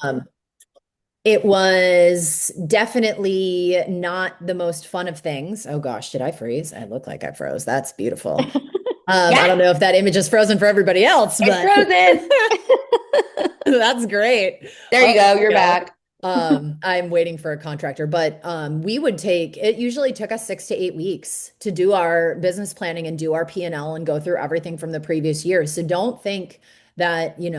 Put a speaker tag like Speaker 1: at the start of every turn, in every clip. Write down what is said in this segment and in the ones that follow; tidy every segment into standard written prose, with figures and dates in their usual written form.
Speaker 1: Um, it was definitely not the most fun of things. Oh gosh, did I freeze? I look like I froze. That's beautiful. I
Speaker 2: Yeah,
Speaker 1: don't know if that image is frozen for everybody else,
Speaker 2: it's
Speaker 1: but
Speaker 2: frozen.
Speaker 1: that's great.
Speaker 2: There
Speaker 1: Oh,
Speaker 2: you go.
Speaker 1: there we
Speaker 2: You're
Speaker 1: go.
Speaker 2: back.
Speaker 1: I'm waiting for a contractor, but we would take it usually took us 6 to 8 weeks to do our business planning and do our P&L and go through everything from the previous year. So don't think that, you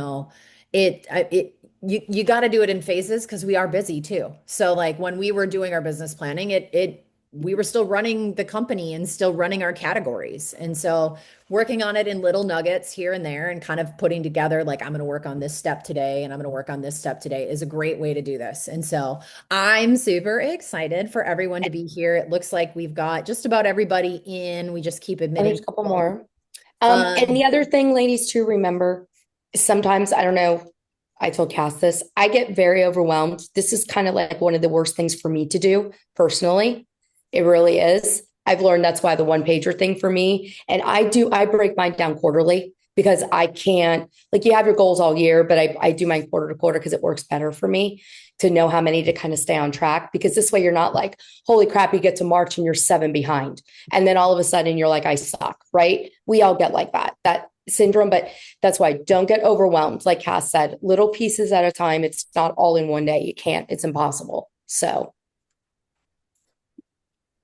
Speaker 1: got to do it in phases because we are busy too. So like when we were doing our business planning, it we were still running the company and still running our categories. And so working on it in little nuggets here and there and kind of putting together like I'm going to work on this step today and I'm going to work on this step today is a great way to do this. And so I'm super excited for everyone to be here. It looks like we've got just about everybody in. We just keep
Speaker 2: I need
Speaker 1: admitting
Speaker 2: a couple
Speaker 1: people.
Speaker 2: more. And
Speaker 1: Um,
Speaker 2: the other thing, ladies, to remember, sometimes, I don't know, I told Cass this, I get very overwhelmed. This is kind of like one of the worst things for me to do personally. It really is. I've learned that's why the one pager thing for me. And I break mine down quarterly because I can't, like, you have your goals all year, but I do mine quarter to quarter because it works better for me to know how many to kind of stay on track. Because this way you're not like, holy crap, you get to March and you're 7 behind. And then all of a sudden you're like, I suck, right? We all get like that syndrome, but that's why don't get overwhelmed. Like Cass said, little pieces at a time. It's not all in one day. You can't, it's impossible. So,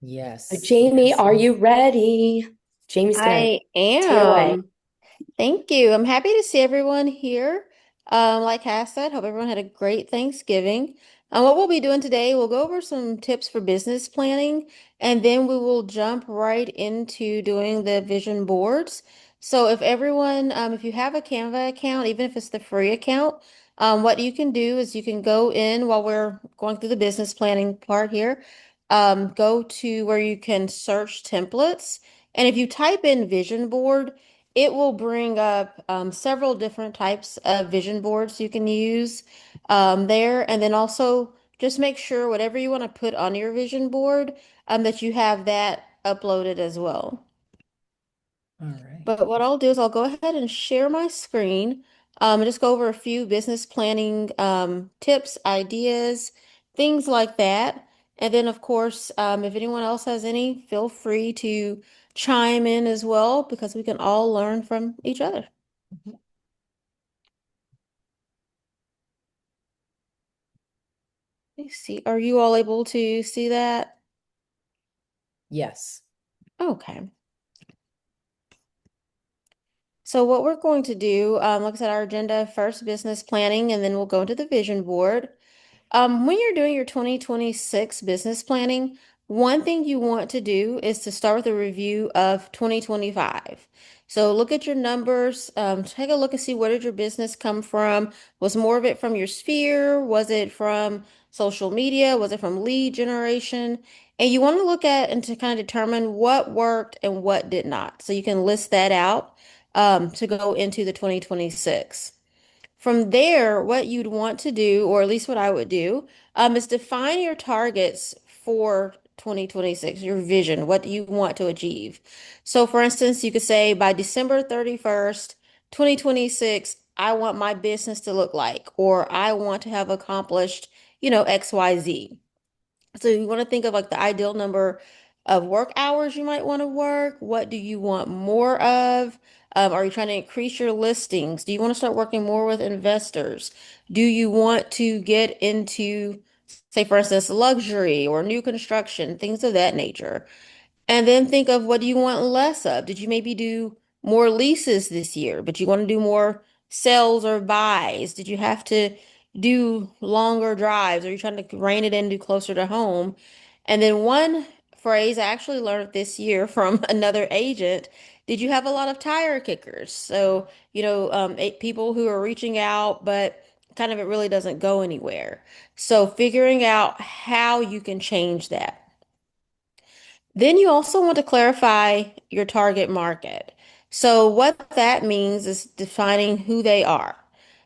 Speaker 1: yes,
Speaker 2: Jamie,
Speaker 1: yes.
Speaker 2: are you ready? Jamie's going to
Speaker 3: I
Speaker 2: take it away.
Speaker 3: am. Thank you. I'm happy to see everyone here. Like Cass said, hope everyone had a great Thanksgiving. What we'll be doing today, we'll go over some tips for business planning, and then we will jump right into doing the vision boards. So if everyone, if you have a Canva account, even if it's the free account, what you can do is you can go in while we're going through the business planning part here, go to where you can search templates. And if you type in vision board, it will bring up several different types of vision boards you can use there. And then also just make sure whatever you want to put on your vision board, that you have that uploaded as well.
Speaker 1: All right.
Speaker 3: But what I'll do is I'll go ahead and share my screen, and just go over a few business planning tips, ideas, things like that. And then, of course, if anyone else has any, feel free to chime in as well because we can all learn from each other. Let me see. Are you all able to see that?
Speaker 1: Yes.
Speaker 3: Okay. So what we're going to do, like I said, our agenda first business planning, and then we'll go into the vision board. When you're doing your 2026 business planning, one thing you want to do is to start with a review of 2025. So look at your numbers, take a look and see where did your business come from? Was more of it from your sphere? Was it from social media? Was it from lead generation? And you want to look at and to kind of determine what worked and what did not. So you can list that out to go into the 2026. From there, what you'd want to do, or at least what I would do, is define your targets for 2026, your vision. What do you want to achieve? So, for instance, you could say by December 31st, 2026, I want my business to look like, or I want to have accomplished, XYZ. So you want to think of like the ideal number of work hours you might want to work. What do you want more of? Are you trying to increase your listings? Do you want to start working more with investors? Do you want to get into, say, for instance, luxury or new construction, things of that nature? And then think of what do you want less of? Did you maybe do more leases this year, but you want to do more sales or buys? Did you have to do longer drives? Are you trying to rein it in, do closer to home? And then one phrase I actually learned this year from another agent. Did you have a lot of tire kickers? So, people who are reaching out, but kind of it really doesn't go anywhere. So figuring out how you can change that. Then you also want to clarify your target market. So what that means is defining who they are.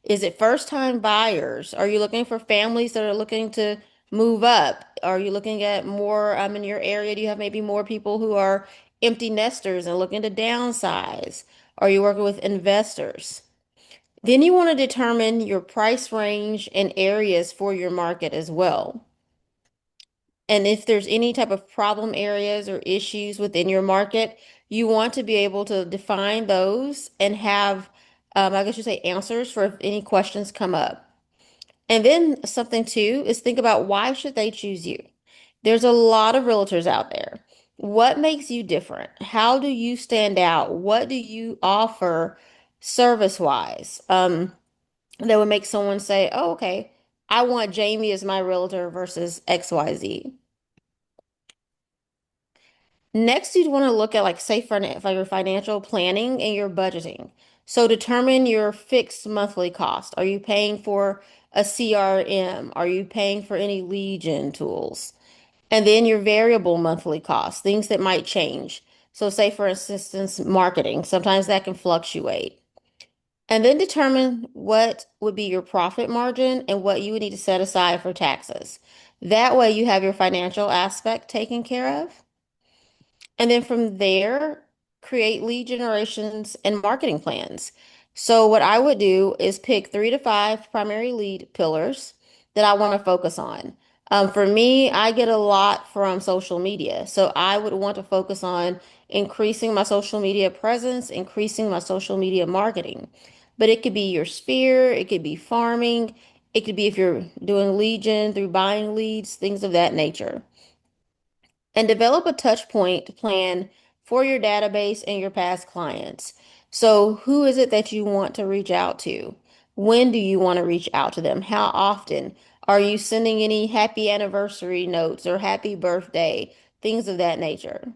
Speaker 3: Is it first-time buyers? Are you looking for families that are looking to move up? Are you looking at more in your area? Do you have maybe more people who are empty nesters and looking to downsize? Are you working with investors? Then you want to determine your price range and areas for your market as well. And if there's any type of problem areas or issues within your market, you want to be able to define those and have, I guess you say, answers for if any questions come up. And then something too is think about why should they choose you? There's a lot of realtors out there. What makes you different? How do you stand out? What do you offer service-wise? That would make someone say, "Oh, okay, I want Jamie as my realtor versus XYZ." Next, you'd want to look at like say for your financial planning and your budgeting. So determine your fixed monthly cost. Are you paying for a CRM? Are you paying for any lead gen tools? And then your variable monthly costs, things that might change. So say for instance, marketing, sometimes that can fluctuate. And then determine what would be your profit margin and what you would need to set aside for taxes. That way you have your financial aspect taken care of. And then from there, create lead generations and marketing plans. So, what I would do is pick 3 to 5 primary lead pillars that I want to focus on. For me, I get a lot from social media. So, I would want to focus on increasing my social media presence, increasing my social media marketing. But it could be your sphere, it could be farming, it could be if you're doing lead gen through buying leads, things of that nature, and develop a touch point plan for your database and your past clients. So, who is it that you want to reach out to? When do you want to reach out to them? How often? Are you sending any happy anniversary notes or happy birthday? Things of that nature.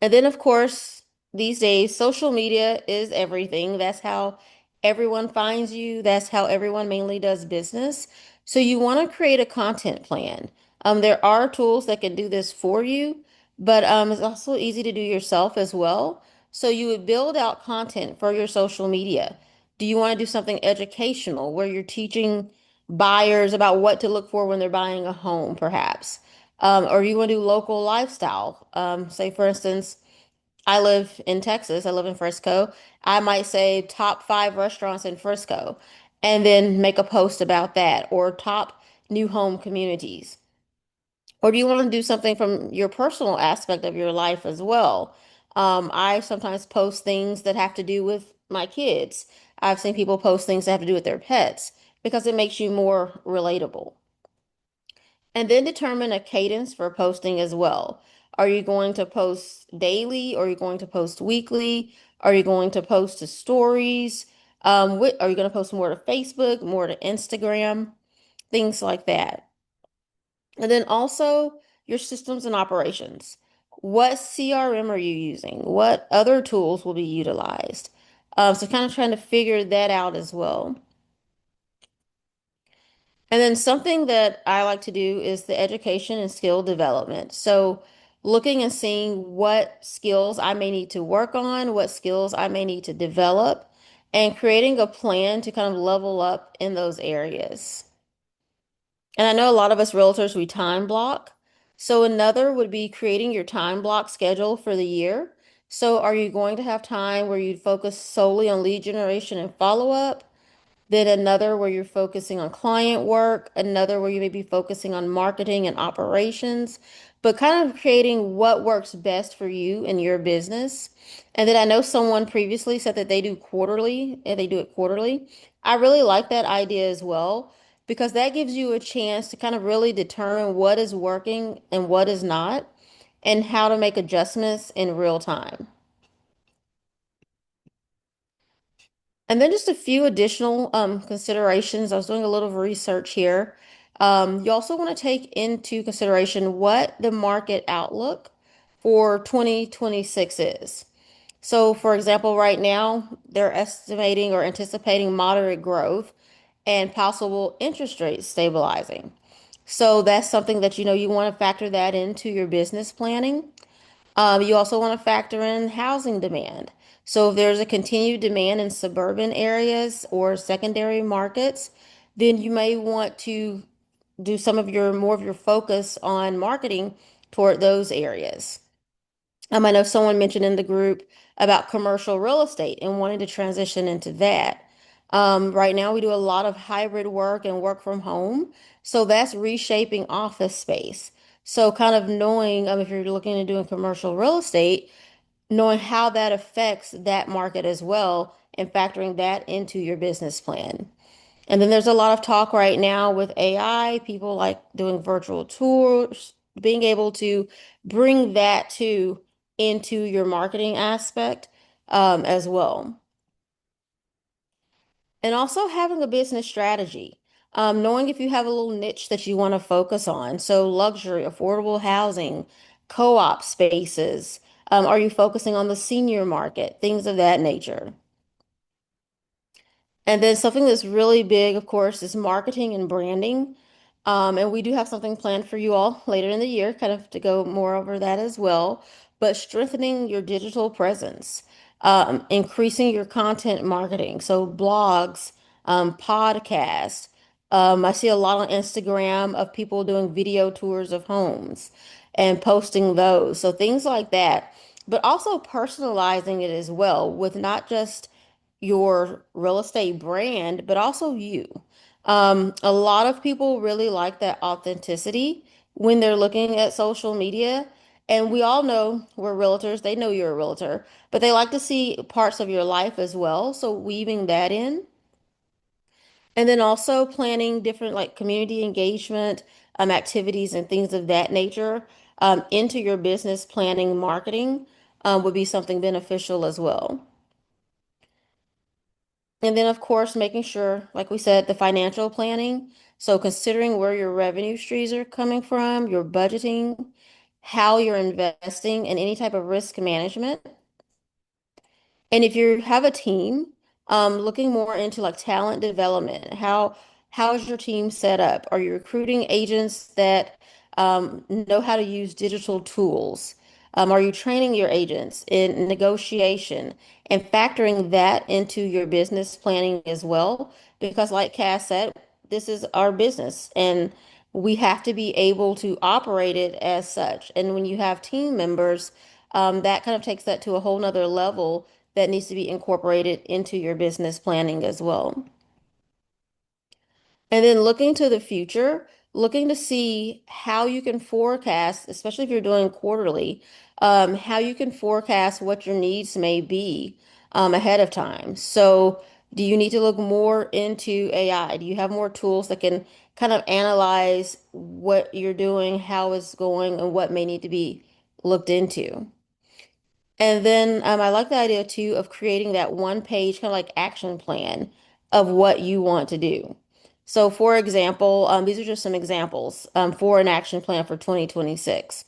Speaker 3: And then, of course, these days, social media is everything. That's how everyone finds you. That's how everyone mainly does business. So you want to create a content plan. There are tools that can do this for you, but it's also easy to do yourself as well. So you would build out content for your social media. Do you want to do something educational where you're teaching buyers about what to look for when they're buying a home, perhaps? Or you want to do local lifestyle. Say, for instance, I live in Texas, I live in Frisco. I might say top 5 restaurants in Frisco and then make a post about that, or top new home communities. Or do you want to do something from your personal aspect of your life as well? I sometimes post things that have to do with my kids. I've seen people post things that have to do with their pets because it makes you more relatable. And then determine a cadence for posting as well. Are you going to post daily? Or are you going to post weekly? Are you going to post to stories? Are you going to post more to Facebook, more to Instagram? Things like that. And then also your systems and operations. What CRM are you using? What other tools will be utilized? So kind of trying to figure that out as well. And then something that I like to do is the education and skill development. So, looking and seeing what skills I may need to work on, what skills I may need to develop, and creating a plan to kind of level up in those areas. And I know a lot of us realtors, we time block. So, another would be creating your time block schedule for the year. So, are you going to have time where you focus solely on lead generation and follow up? Then another where you're focusing on client work, another where you may be focusing on marketing and operations, but kind of creating what works best for you and your business. And then I know someone previously said that they do quarterly and they do it quarterly. I really like that idea as well because that gives you a chance to kind of really determine what is working and what is not and how to make adjustments in real time. And then just a few additional considerations. I was doing a little research here. You also want to take into consideration what the market outlook for 2026 is. So, for example, right now they're estimating or anticipating moderate growth and possible interest rates stabilizing. So that's something that you want to factor that into your business planning. You also want to factor in housing demand. So if there's a continued demand in suburban areas or secondary markets, then you may want to do some of your more of your focus on marketing toward those areas. I know someone mentioned in the group about commercial real estate and wanting to transition into that. Right now, we do a lot of hybrid work and work from home. So that's reshaping office space. So, kind of knowing if you're looking at doing commercial real estate, knowing how that affects that market as well and factoring that into your business plan. And then there's a lot of talk right now with AI, people like doing virtual tours, being able to bring that to into your marketing aspect as well. And also having a business strategy, knowing if you have a little niche that you want to focus on. So luxury, affordable housing, co-op spaces. Are you focusing on the senior market? Things of that nature. And then something that's really big, of course, is marketing and branding. And we do have something planned for you all later in the year, kind of to go more over that as well. But strengthening your digital presence, increasing your content marketing, so blogs, podcasts. I see a lot on Instagram of people doing video tours of homes and posting those. So things like that, but also personalizing it as well with not just your real estate brand, but also you. A lot of people really like that authenticity when they're looking at social media. And we all know we're realtors, they know you're a realtor, but they like to see parts of your life as well. So weaving that in. And then also planning different like community engagement activities and things of that nature into your business planning marketing would be something beneficial as well. And then, of course, making sure, like we said, the financial planning. So considering where your revenue streams are coming from, your budgeting, how you're investing, and any type of risk management. And if you have a team, looking more into like talent development, how is your team set up? Are you recruiting agents that know how to use digital tools? Are you training your agents in negotiation and factoring that into your business planning as well? Because like Cass said, this is our business and we have to be able to operate it as such. And when you have team members, that kind of takes that to a whole nother level that needs to be incorporated into your business planning as well. And then looking to the future, looking to see how you can forecast, especially if you're doing quarterly, how you can forecast what your needs may be ahead of time. So, do you need to look more into AI? Do you have more tools that can kind of analyze what you're doing, how it's going, and what may need to be looked into? And then I like the idea too of creating that one page kind of like action plan of what you want to do. So, for example, these are just some examples for an action plan for 2026.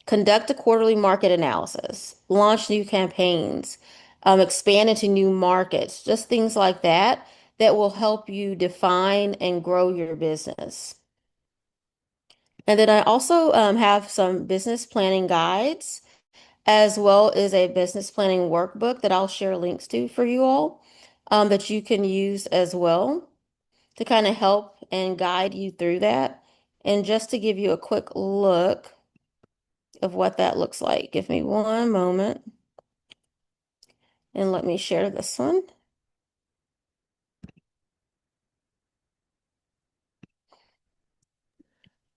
Speaker 3: Conduct a quarterly market analysis, launch new campaigns, expand into new markets, just things like that that will help you define and grow your business. And then I also have some business planning guides as well as a business planning workbook that I'll share links to for you all that you can use as well to kind of help and guide you through that. And just to give you a quick look of what that looks like, give me one moment and let me share this one.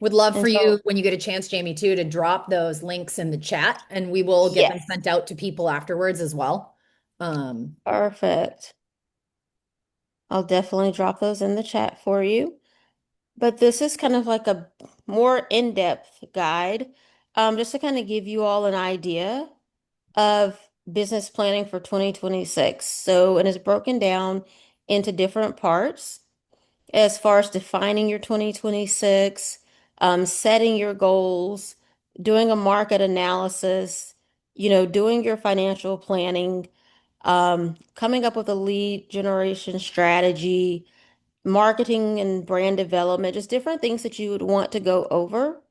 Speaker 1: Would love for
Speaker 3: And
Speaker 1: you,
Speaker 3: so,
Speaker 1: when you get a chance, Jamie, too, to drop those links in the chat and we will get them
Speaker 3: yes,
Speaker 1: sent out to people afterwards as well. Um,
Speaker 3: perfect. I'll definitely drop those in the chat for you. But this is kind of like a more in-depth guide, just to kind of give you all an idea of business planning for 2026. So, and it's broken down into different parts as far as defining your 2026, setting your goals, doing a market analysis, doing your financial planning, coming up with a lead generation strategy, marketing and brand development, just different things that you would want to go over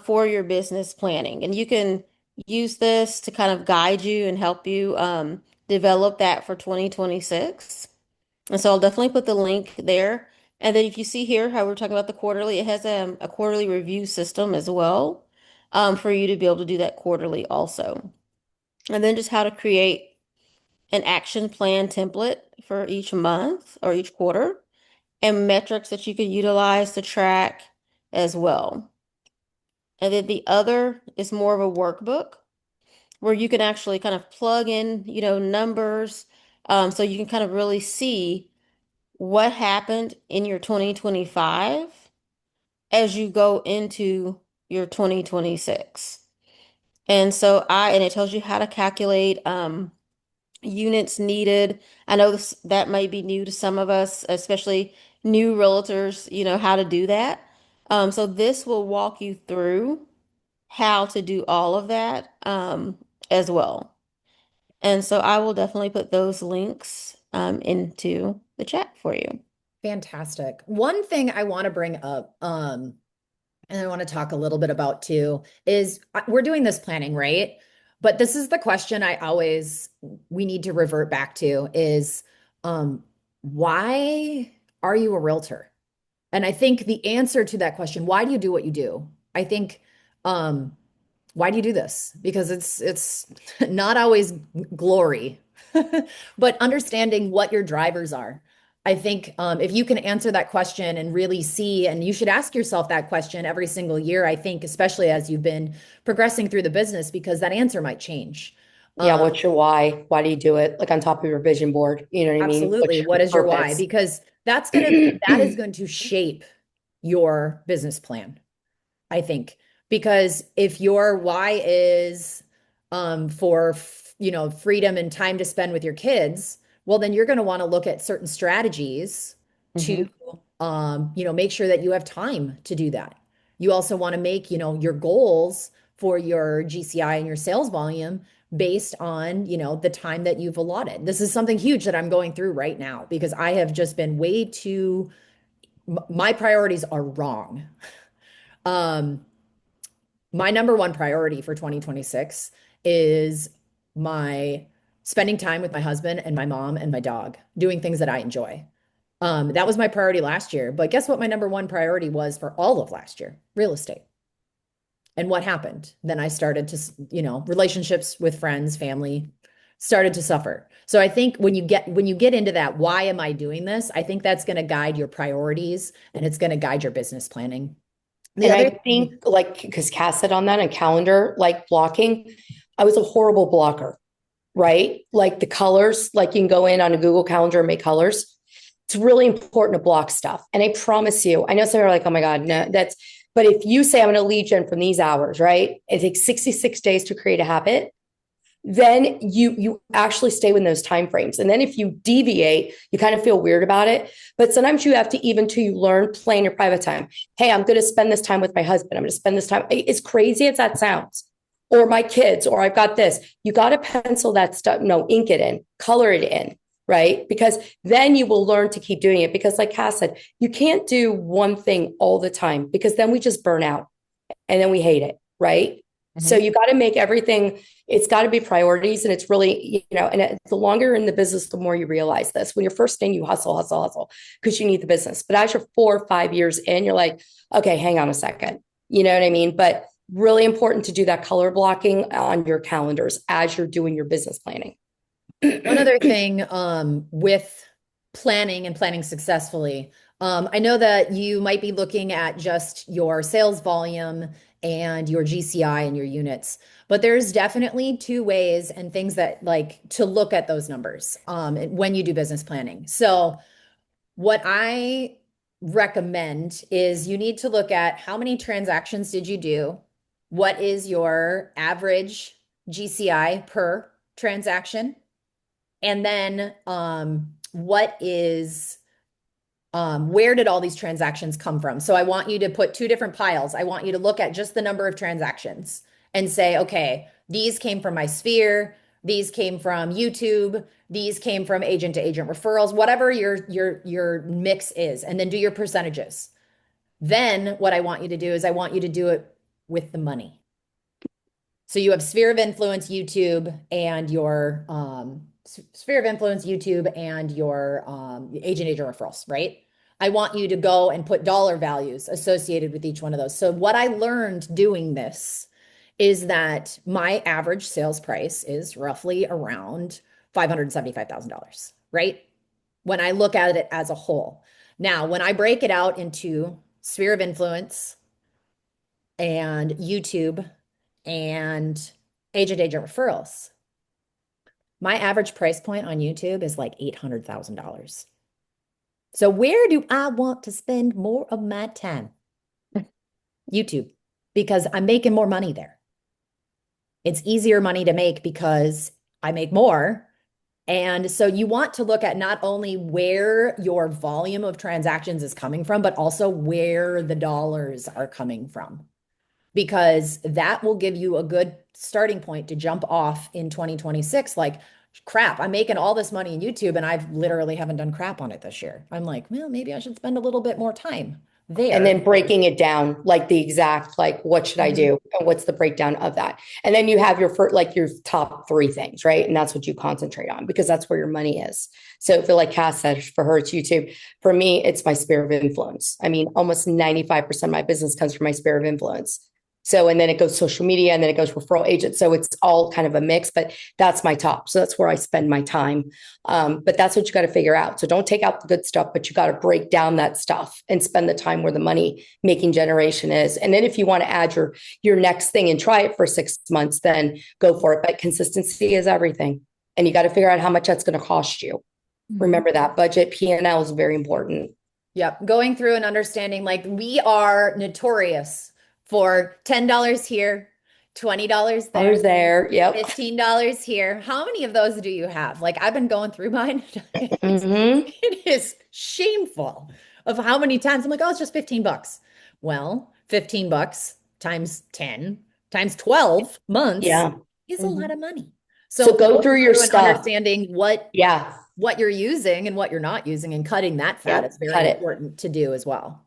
Speaker 3: for your business planning. And you can use this to kind of guide you and help you develop that for 2026. And so I'll definitely put the link there. And then if you see here how we're talking about the quarterly, it has a quarterly review system as well for you to be able to do that quarterly also. And then just how to create an action plan template for each month or each quarter, and metrics that you could utilize to track as well. And then the other is more of a workbook where you can actually kind of plug in, numbers, so you can kind of really see what happened in your 2025 as you go into your 2026. And it tells you how to calculate units needed. I know that may be new to some of us, especially new realtors, how to do that. So this will walk you through how to do all of that as well. And so I will definitely put those links into the chat for you.
Speaker 1: Fantastic. One thing I want to bring up, and I want to talk a little bit about too, is we're doing this planning, right? But this is the question we need to revert back to is, why are you a realtor? And I think the answer to that question, why do you do what you do? I think, um, why do you do this? Because it's not always glory, but understanding what your drivers are. I think if you can answer that question and really see, and you should ask yourself that question every single year, I think, especially as you've been progressing through the business, because that answer might change.
Speaker 2: Yeah,
Speaker 1: Um,
Speaker 2: what's your why? Why do you do it? Like on top of your vision board, you know what I mean? What's
Speaker 1: Absolutely.
Speaker 2: your
Speaker 1: What is your why?
Speaker 2: purpose?
Speaker 1: Because that is going to shape your business plan. I think, because if your why is for freedom and time to spend with your kids, well, then you're going to want to look at certain strategies to
Speaker 2: Hmm.
Speaker 1: make sure that you have time to do that. You also want to make your goals for your GCI and your sales volume based on the time that you've allotted. This is something huge that I'm going through right now because I have just been way too my priorities are wrong. Um, my number one priority for 2026 is my spending time with my husband and my mom and my dog, doing things that I enjoy. That was my priority last year. But guess what my number one priority was for all of last year? Real estate. And what happened? Then I started to, relationships with friends, family started to suffer. So I think when you get into that, why am I doing this? I think that's going to guide your priorities and it's going to guide your business planning. The
Speaker 2: And
Speaker 1: other
Speaker 2: I
Speaker 1: thing,
Speaker 2: think, like, because Cass said on that, a calendar, like blocking, I was a horrible blocker, right? Like the colors, like you can go in on a Google Calendar and make colors. It's really important to block stuff. And I promise you, I know some are like, oh my God, no, but if you say I'm going to lead gen from these hours, right? It takes 66 days to create a habit, then you actually stay within those time frames. And then if you deviate, you kind of feel weird about it. But sometimes you have to, even till you learn, plan your private time. Hey, I'm going to spend this time with my husband. I'm going to spend this time. As crazy as that sounds, or my kids, or I've got this. You got to pencil that stuff, no, ink it in, color it in, right? Because then you will learn to keep doing it. Because like Cass said, you can't do one thing all the time because then we just burn out and then we hate it, right? So
Speaker 1: Mhm.
Speaker 2: you got to make everything, it's got to be priorities. And it's really, and the longer you're in the business, the more you realize this. When you're first in, you hustle, hustle, hustle because you need the business. But as you're 4 or 5 years in, you're like, okay, hang on a second. You know what I mean? But really important to do that color blocking on your calendars as you're doing your business planning.
Speaker 1: One other thing with planning and planning successfully, I know that you might be looking at just your sales volume and your GCI and your units, but there's definitely two ways and things that like to look at those numbers when you do business planning. So what I recommend is you need to look at how many transactions did you do? What is your average GCI per transaction? And then where did all these transactions come from? So I want you to put two different piles. I want you to look at just the number of transactions and say, okay, these came from my sphere, these came from YouTube, these came from agent to agent referrals, whatever your mix is, and then do your percentages. Then what I want you to do is I want you to do it with the money. So you have sphere of influence, YouTube, and your sphere of influence, YouTube, and your agent referrals, right? I want you to go and put dollar values associated with each one of those. So what I learned doing this is that my average sales price is roughly around $575,000, right? When I look at it as a whole. Now, when I break it out into sphere of influence and YouTube and agent referrals, my average price point on YouTube is like $800,000. So where do I want to spend more of my time? YouTube, because I'm making more money there. It's easier money to make because I make more. And so you want to look at not only where your volume of transactions is coming from, but also where the dollars are coming from, because that will give you a good starting point to jump off in 2026. Like, crap, I'm making all this money in YouTube and I've literally haven't done crap on it this year. I'm like, well, maybe I should spend a little bit more time
Speaker 2: And
Speaker 1: there.
Speaker 2: then breaking it down, like the exact, like, what should I
Speaker 1: Mhm.
Speaker 2: do? And what's the breakdown of that? And then you have your first, like your top three things, right? And that's what you concentrate on because that's where your money is. So I feel like Cass said, for her, it's YouTube. For me, it's my sphere of influence. I mean, almost 95% of my business comes from my sphere of influence. So, and then it goes social media and then it goes referral agent. So it's all kind of a mix, but that's my top. So that's where I spend my time. But that's what you got to figure out. So don't take out the good stuff, but you got to break down that stuff and spend the time where the money making generation is. And then if you want to add your next thing and try it for 6 months, then go for it. But consistency is everything. And you got to figure out how much that's going to cost you.
Speaker 1: Mhm.
Speaker 2: Remember that budget P&L is very important.
Speaker 1: Yep. Going through and understanding, like, we are notorious for $10 here, $20
Speaker 2: I was
Speaker 1: there,
Speaker 2: there. Yep.
Speaker 1: $15 here. How many of those do you have? Like, I've been going through mine.
Speaker 2: Mm-hmm.
Speaker 1: It is shameful of how many times I'm like, oh, it's just 15 bucks. Well, 15 bucks times 10 times 12 months
Speaker 2: Yeah.
Speaker 1: is a lot
Speaker 2: Mm-hmm.
Speaker 1: of money.
Speaker 2: So
Speaker 1: So
Speaker 2: go
Speaker 1: going
Speaker 2: through your
Speaker 1: through and
Speaker 2: stuff.
Speaker 1: understanding
Speaker 2: Yeah.
Speaker 1: what you're using and what you're not using and cutting that fat is
Speaker 2: Yep.
Speaker 1: very
Speaker 2: Cut it.
Speaker 1: important to do as well.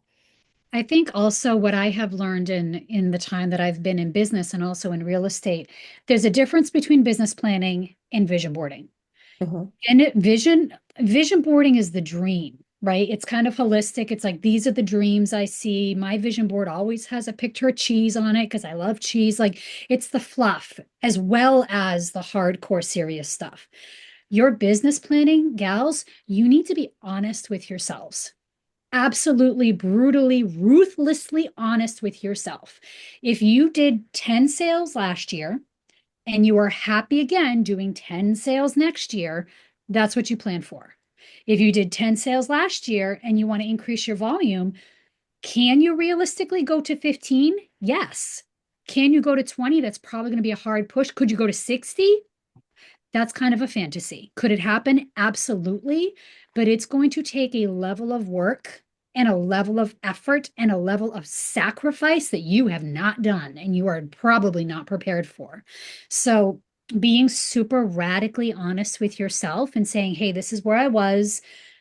Speaker 4: I think also what I have learned in the time that I've been in business and also in real estate, there's a difference between business planning and vision boarding.
Speaker 2: Mm-hmm.
Speaker 4: And vision boarding is the dream, right? It's kind of holistic. It's like these are the dreams I see. My vision board always has a picture of cheese on it because I love cheese. Like it's the fluff as well as the hardcore serious stuff. Your business planning, gals, you need to be honest with yourselves, absolutely brutally, ruthlessly honest with yourself. If you did 10 sales last year and you are happy again doing 10 sales next year, that's what you plan for. If you did 10 sales last year and you want to increase your volume, can you realistically go to 15? Yes. Can you go to 20? That's probably going to be a hard push. Could you go to 60? That's kind of a fantasy. Could it happen? Absolutely. But it's going to take a level of work and a level of effort and a level of sacrifice that you have not done and you are probably not prepared for. So, being super radically honest with yourself and saying, hey, this is where I was,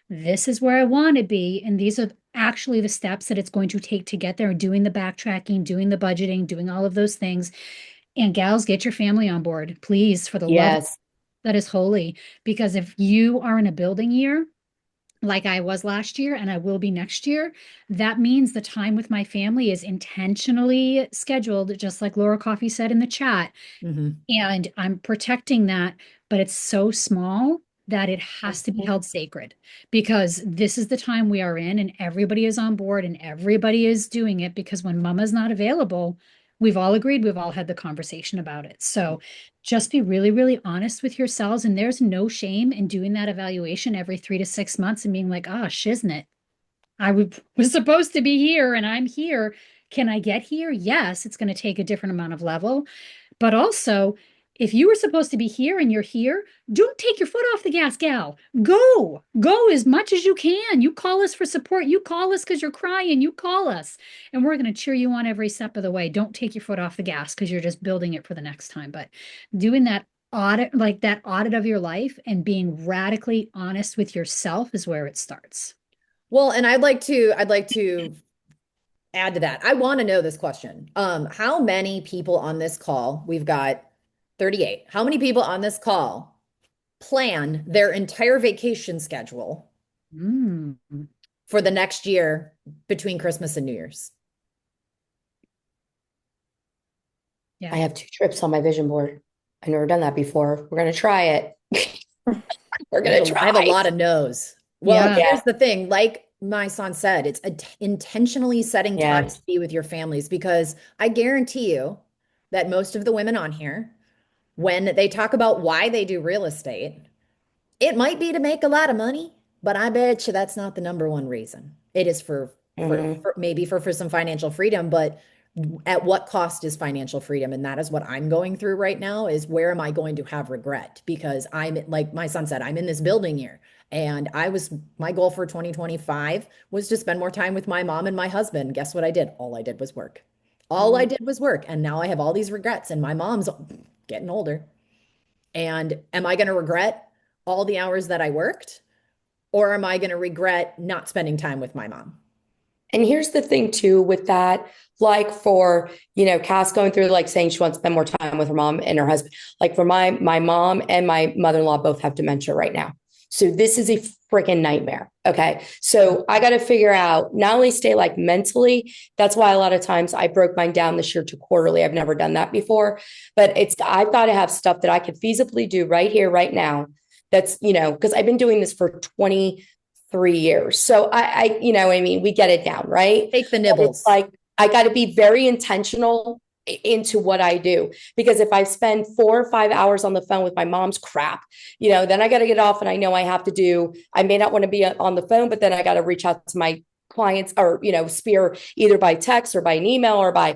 Speaker 4: this is where I want to be, and these are actually the steps that it's going to take to get there, doing the backtracking, doing the budgeting, doing all of those things. And gals, get your family on board, please, for the love
Speaker 2: Yes.
Speaker 4: that is holy. Because if you are in a building year, like I was last year and I will be next year, that means the time with my family is intentionally scheduled, just like Laura Coffey said in the chat.
Speaker 1: Mhm.
Speaker 4: And I'm protecting that, but it's so small that it has to be held sacred because this is the time we are in and everybody is on board and everybody is doing it because when mama's not available, we've all agreed, we've all had the conversation about it. So just be really, really honest with yourselves. And there's no shame in doing that evaluation every 3 to 6 months and being like, ah, shiznit. Was supposed to be here and I'm here. Can I get here? Yes, it's going to take a different amount of level. But also, if you were supposed to be here and you're here, don't take your foot off the gas, gal. Go as much as you can. You call us for support. You call us because you're crying. You call us. And we're going to cheer you on every step of the way. Don't take your foot off the gas because you're just building it for the next time. But doing that audit, like that audit of your life and being radically honest with yourself is where it starts.
Speaker 1: Well, and I'd like to add to that. I want to know this question. How many people on this call? We've got 38. How many people on this call plan their entire vacation schedule
Speaker 4: Mm,
Speaker 1: for the next year between Christmas and New Year's?
Speaker 2: I
Speaker 4: yeah.
Speaker 2: have 2 trips on my vision board. I've never done that before. We're going to try it. We're gonna
Speaker 1: I have a
Speaker 2: try.
Speaker 1: lot of no's. Well,
Speaker 4: Yeah.
Speaker 2: Yeah,
Speaker 1: here's the thing. Like my son said, it's intentionally setting
Speaker 2: yeah.
Speaker 1: times to be with your families because I guarantee you that most of the women on here, when they talk about why they do real estate, it might be to make a lot of money, but I bet you that's not the number one reason. It is
Speaker 2: Mhm.
Speaker 1: for maybe for some financial freedom, but at what cost is financial freedom? And that is what I'm going through right now is where am I going to have regret? Because I'm like my son said, I'm in this building year. And my goal for 2025 was to spend more time with my mom and my husband. Guess what I did? All I did was work. All I
Speaker 2: Mhm.
Speaker 1: did was work. And now I have all these regrets. And my mom's getting older. And am I going to regret all the hours that I worked? Or am I going to regret not spending time with my mom?
Speaker 2: And here's the thing too with that, like for, Cass going through like saying she wants to spend more time with her mom and her husband. Like for my mom and my mother-in-law both have dementia right now. So this is a freaking nightmare. Okay. So I got to figure out not only stay like mentally, that's why a lot of times I broke mine down this year to quarterly. I've never done that before, but I've got to have stuff that I could feasibly do right here, right now. That's, because I've been doing this for 23 years. So I mean, we get it down, right?
Speaker 1: Take the
Speaker 2: But it's
Speaker 1: nibbles.
Speaker 2: like, I got to be very intentional into what I do. Because if I spend 4 or 5 hours on the phone with my mom's crap, then I got to get off and I know I have to I may not want to be on the phone, but then I got to reach out to my clients or, spear either by text or by an email or by,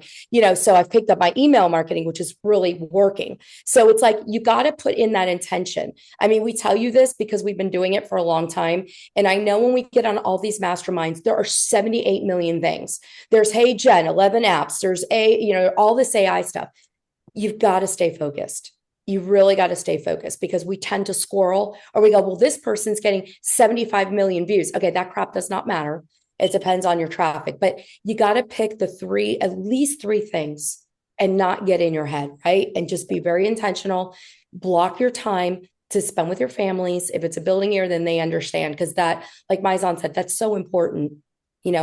Speaker 2: so I've picked up my email marketing, which is really working. So it's like, you got to put in that intention. I mean, we tell you this because we've been doing it for a long time. And I know when we get on all these masterminds, there are 78 million things. There's Hey Jen, 11 apps. There's all this AI stuff. You've got to stay focused. You really got to stay focused because we tend to squirrel or we go, well, this person's getting 75 million views. Okay, that crap does not matter. It depends on your traffic, but you got to pick at least three things and not get in your head, right? And just be very intentional. Block your time to spend with your families. If it's a building year, then they understand because that, like Maison said, that's so important,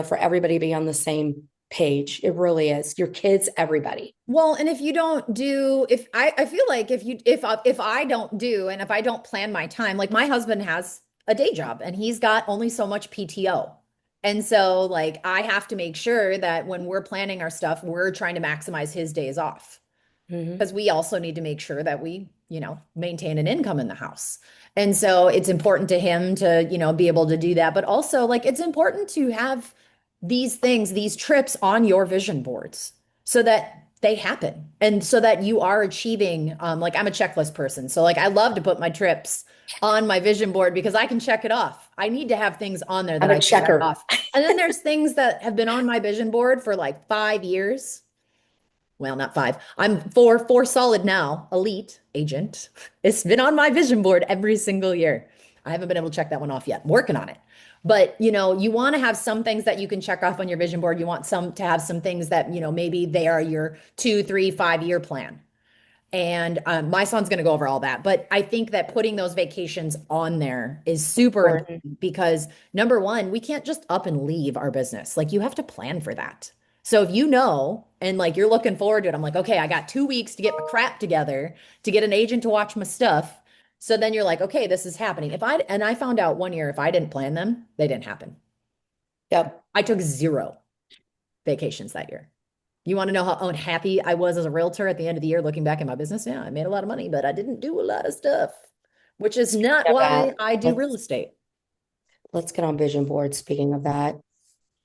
Speaker 2: for everybody to be on the same page. It really is. Your kids, everybody.
Speaker 1: Well, and if you don't do, if I feel like if I don't do and if I don't plan my time, like my husband has a day job and he's got only so much PTO. And so like I have to make sure that when we're planning our stuff, we're trying to maximize his days off.
Speaker 2: Mm-hmm.
Speaker 1: Because we also need to make sure that we, maintain an income in the house. And so it's important to him to, be able to do that. But also, like, it's important to have these things, these trips on your vision boards so that they happen and so that you are achieving, like, I'm a checklist person. So, like, I love to put my trips on my vision board because I can check it off. I need to have things on there that
Speaker 2: I'm a
Speaker 1: I can check
Speaker 2: checker.
Speaker 1: off. And then there's things that have been on my vision board for like 5 years, well, not five. I'm four solid now. Elite agent. It's been on my vision board every single year. I haven't been able to check that one off yet. I'm working on it. But you want to have some things that you can check off on your vision board. You want some to have some things that, maybe they are your 2, 3, 5 year plan. And my son's going to go over all that. But I think that putting those vacations on there is super
Speaker 2: Important.
Speaker 1: important because number one, we can't just up and leave our business. Like you have to plan for that. So if you know, and like you're looking forward to it, I'm like, okay, I got 2 weeks to get my crap together to get an agent to watch my stuff. So then you're like, okay, this is happening. And I found out one year, if I didn't plan them, they didn't happen.
Speaker 2: Yep.
Speaker 1: I took 0 vacations that year. You want to know how unhappy I was as a realtor at the end of the year looking back at my business? Yeah, I made a lot of money, but I didn't do a lot of stuff, which is
Speaker 2: Speaking
Speaker 1: not
Speaker 2: of
Speaker 1: why
Speaker 2: that,
Speaker 1: I do real estate.
Speaker 2: let's get on vision board. Speaking of that.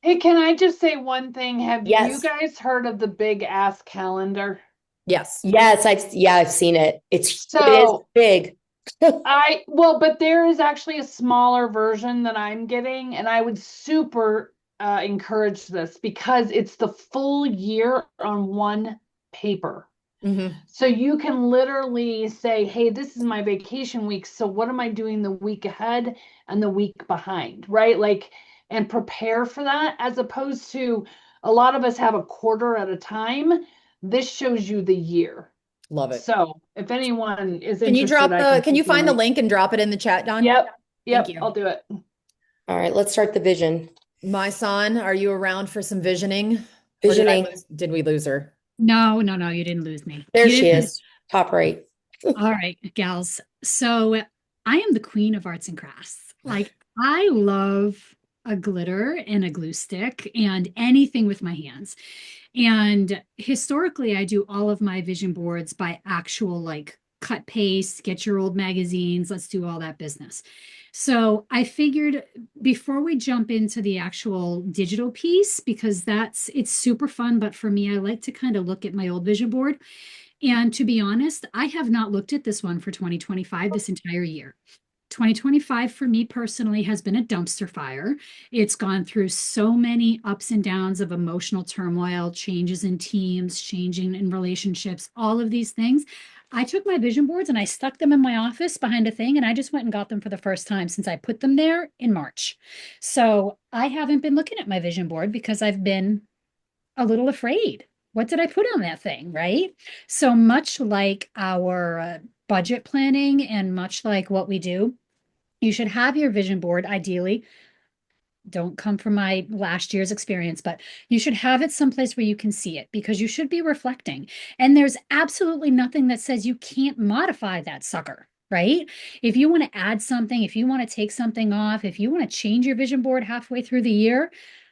Speaker 5: Hey, can I just say one thing? Have you
Speaker 2: Yes.
Speaker 5: guys heard of the big ass calendar?
Speaker 1: Yes.
Speaker 2: Yes, I've seen it. It is
Speaker 5: So
Speaker 2: big.
Speaker 5: but there is actually a smaller version that I'm getting, and I would super encourage this because it's the full year on one paper.
Speaker 1: Hmm.
Speaker 5: So you can literally say, hey, this is my vacation week. So what am I doing the week ahead and the week behind, right? Like, and prepare for that as opposed to a lot of us have a quarter at a time. This shows you the year.
Speaker 1: Love it.
Speaker 5: So if anyone is interested, I can
Speaker 1: Can you
Speaker 5: put the
Speaker 1: find the
Speaker 5: link.
Speaker 1: link and drop it in the chat, Don?
Speaker 5: Yep.
Speaker 1: Thank
Speaker 5: Yep.
Speaker 1: you.
Speaker 5: I'll do it.
Speaker 2: All right, let's start the vision.
Speaker 1: My son, are you around for some visioning? Or
Speaker 2: Visioning.
Speaker 1: did we lose her?
Speaker 4: No, no, you didn't lose me.
Speaker 2: There
Speaker 4: You
Speaker 2: she
Speaker 4: didn't.
Speaker 2: is. Top right.
Speaker 4: All right, gals. So I am the queen of arts and crafts. Like I love a glitter and a glue stick and anything with my hands. And historically, I do all of my vision boards by actual like cut paste, get your old magazines, let's do all that business. So I figured before we jump into the actual digital piece, because it's super fun, but for me, I like to kind of look at my old vision board. And to be honest, I have not looked at this one for 2025 this entire year. 2025 for me personally has been a dumpster fire. It's gone through so many ups and downs of emotional turmoil, changes in teams, changing in relationships, all of these things. I took my vision boards and I stuck them in my office behind a thing, and I just went and got them for the first time since I put them there in March. So I haven't been looking at my vision board because I've been a little afraid. What did I put on that thing, right? So much like our budget planning and much like what we do, you should have your vision board ideally. Don't come from my last year's experience, but you should have it someplace where you can see it because you should be reflecting. And there's absolutely nothing that says you can't modify that sucker, right? If you want to add something, if you want to take something off, if you want to change your vision board halfway through the year,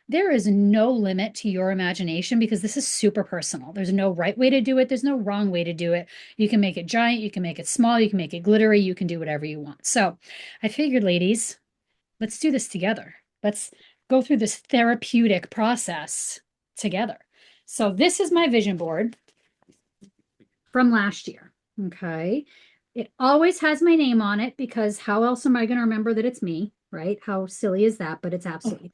Speaker 4: there is no limit to your imagination because this is super personal. There's no right way to do it. There's no wrong way to do it. You can make it giant, you can make it small, you can make it glittery, you can do whatever you want. So I figured, ladies, let's do this together. Let's go through this therapeutic process together. So this is my vision board from last year. Okay. It always has my name on it because how else am I going to remember that it's me, right? How silly is that? But it's absolutely.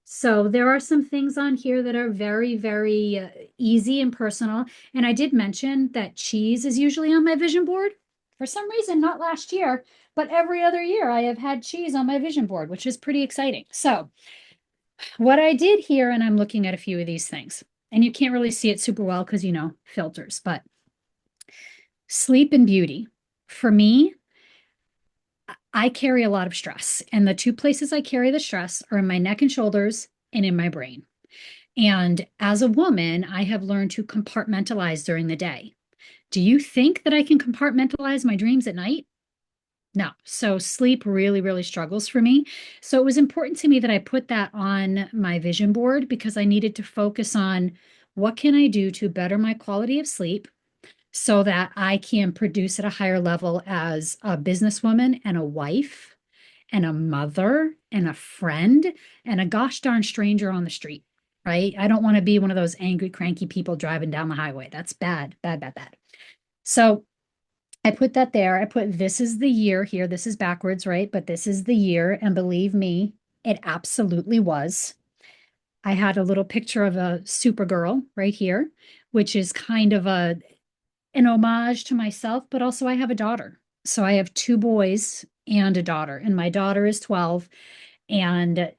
Speaker 4: So there are some things on here that are very, very easy and personal. And I did mention that cheese is usually on my vision board. For some reason, not last year, but every other year I have had cheese on my vision board, which is pretty exciting. So what I did here, and I'm looking at a few of these things, and you can't really see it super well because, filters, but sleep and beauty. For me, I carry a lot of stress, and the two places I carry the stress are in my neck and shoulders and in my brain. And as a woman, I have learned to compartmentalize during the day. Do you think that I can compartmentalize my dreams at night? No. So sleep really, really struggles for me. So it was important to me that I put that on my vision board because I needed to focus on what can I do to better my quality of sleep so that I can produce at a higher level as a businesswoman and a wife and a mother and a friend and a gosh darn stranger on the street, right? I don't want to be one of those angry, cranky people driving down the highway. That's bad, bad, bad, bad. So I put that there. I put this is the year here. This is backwards, right? But this is the year. And believe me, it absolutely was. I had a little picture of a Supergirl right here, which is kind of an homage to myself, but also I have a daughter. So I have two boys and a daughter, and my daughter is 12, and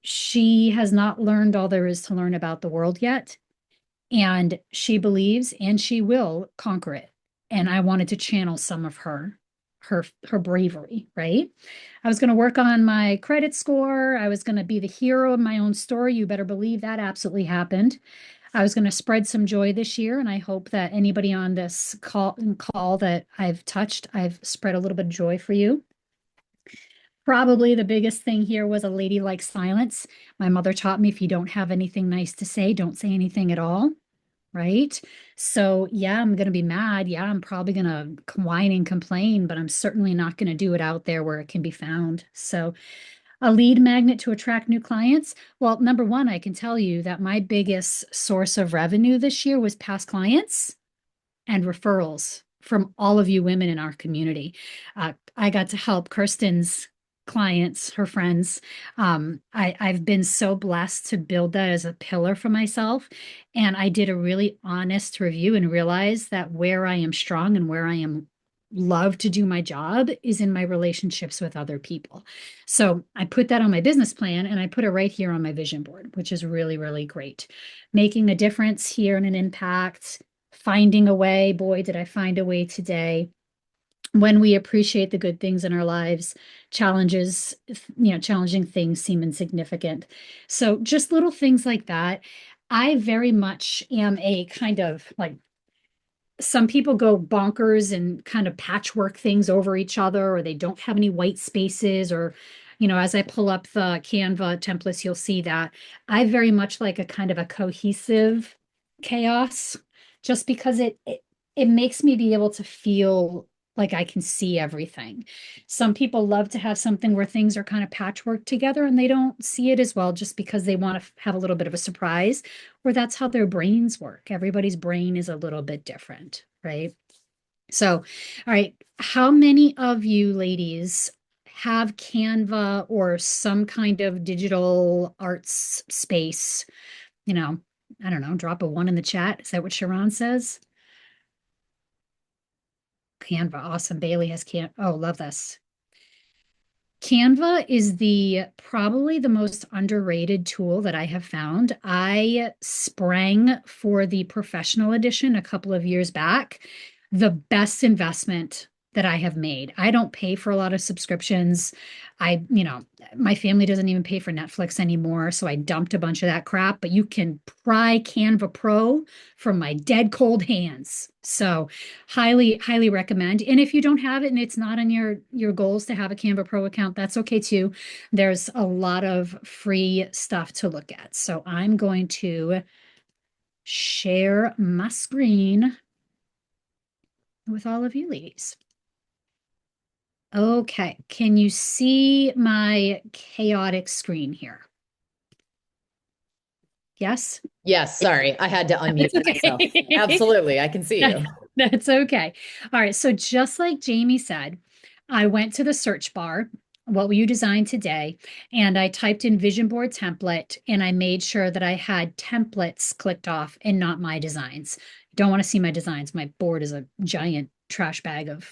Speaker 4: she has not learned all there is to learn about the world yet. And she believes and she will conquer it. And I wanted to channel some of her bravery, right? I was going to work on my credit score. I was going to be the hero of my own story. You better believe that absolutely happened. I was going to spread some joy this year, and I hope that anybody on this call that I've touched, I've spread a little bit of joy for you. Probably the biggest thing here was a ladylike silence. My mother taught me if you don't have anything nice to say, don't say anything at all, right? So yeah, I'm going to be mad. Yeah, I'm probably going to whine and complain, but I'm certainly not going to do it out there where it can be found. So a lead magnet to attract new clients. Well, number one, I can tell you that my biggest source of revenue this year was past clients and referrals from all of you women in our community. I got to help Kirsten's clients, her friends. I've been so blessed to build that as a pillar for myself. And I did a really honest review and realized that where I am strong and where I am love to do my job is in my relationships with other people. So I put that on my business plan and I put it right here on my vision board, which is really, really great. Making a difference here and an impact, finding a way. Boy, did I find a way today. When we appreciate the good things in our lives, challenging things seem insignificant. So just little things like that. I very much am a kind of like some people go bonkers and kind of patchwork things over each other, or they don't have any white spaces, or, as I pull up the Canva templates, you'll see that I very much like a kind of a cohesive chaos, just because it makes me be able to feel like I can see everything. Some people love to have something where things are kind of patchwork together and they don't see it as well, just because they want to have a little bit of a surprise, or that's how their brains work. Everybody's brain is a little bit different, right? So, all right, how many of you ladies have Canva or some kind of digital arts space? I don't know, drop a one in the chat. Is that what Sharon says? Canva, awesome. Bailey has Canva. Oh, love this. Canva is probably the most underrated tool that I have found. I sprang for the professional edition a couple of years back. The best investment that I have made. I don't pay for a lot of subscriptions. My family doesn't even pay for Netflix anymore, so I dumped a bunch of that crap, but you can pry Canva Pro from my dead cold hands. So highly, highly recommend. And if you don't have it and it's not on your goals to have a Canva Pro account, that's okay too. There's a lot of free stuff to look at. So I'm going to share my screen with all of you ladies. Okay, can you see my chaotic screen here? Yes?
Speaker 1: Yes, sorry. I had to unmute myself.
Speaker 4: Okay.
Speaker 1: Absolutely. I can see you.
Speaker 4: That's okay. All right. So just like Jamie said, I went to the search bar, what will you design today? And I typed in vision board template and I made sure that I had templates clicked off and not my designs. Don't want to see my designs. My board is a giant trash bag of